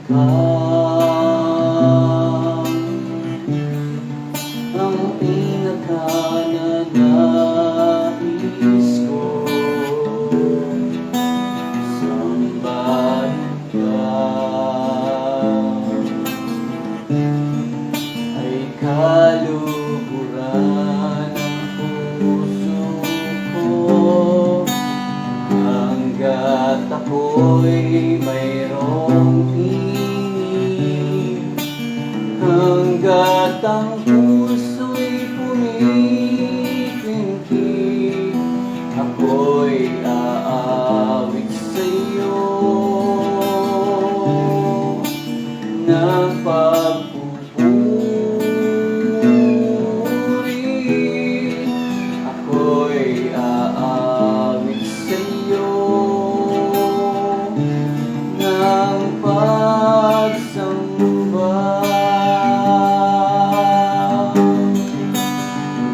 ka ang pinakananais ko. Sambahin ka ay kaluguran ng puso ko. Hanggat ako'y mayroong tinig, hanggat ang puso'y pumikintig, ako'y aawit sa'yo ng pagpupuri. Ako'y aawit sa'yo ng pagsamba.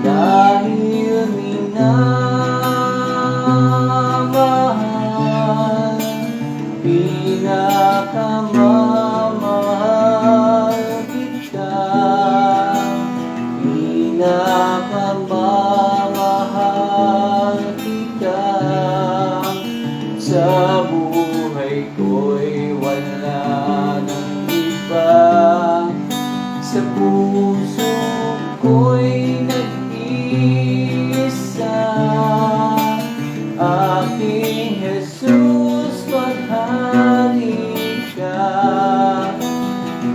Dahil minamahal, pinakamamahal kita, pinakamamahal kita. Sa buhay ko'y wala nang iba, sa puso ko'y nag-iisa. Aking Jesus, maghari ka,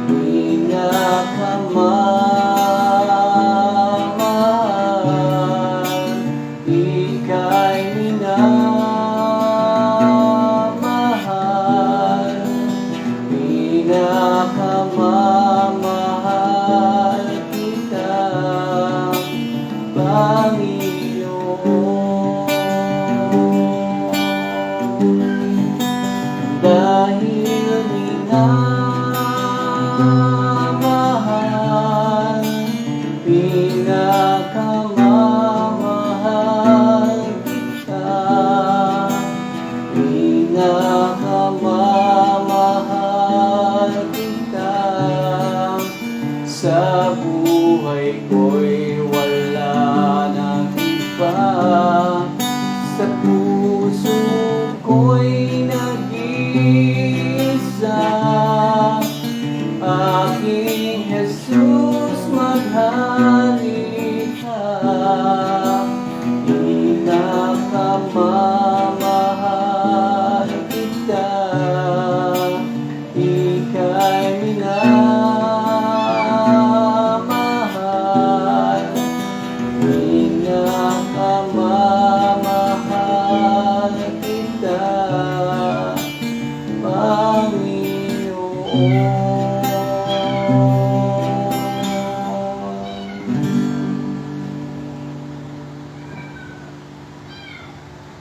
pinakamamahal, ika'y minamahal, pinakamamahal kita, Panginoon. Dahil minamahal, pinakamamahal kita, pinakamamahal kita. Sa buhay ko'y wala nang iba, sa puso ko'y nag-iisa. Aking Jesus, maghari ka, pinakamamahal kita, ika'y minamahal, pinakamamahal kita, Panginoon.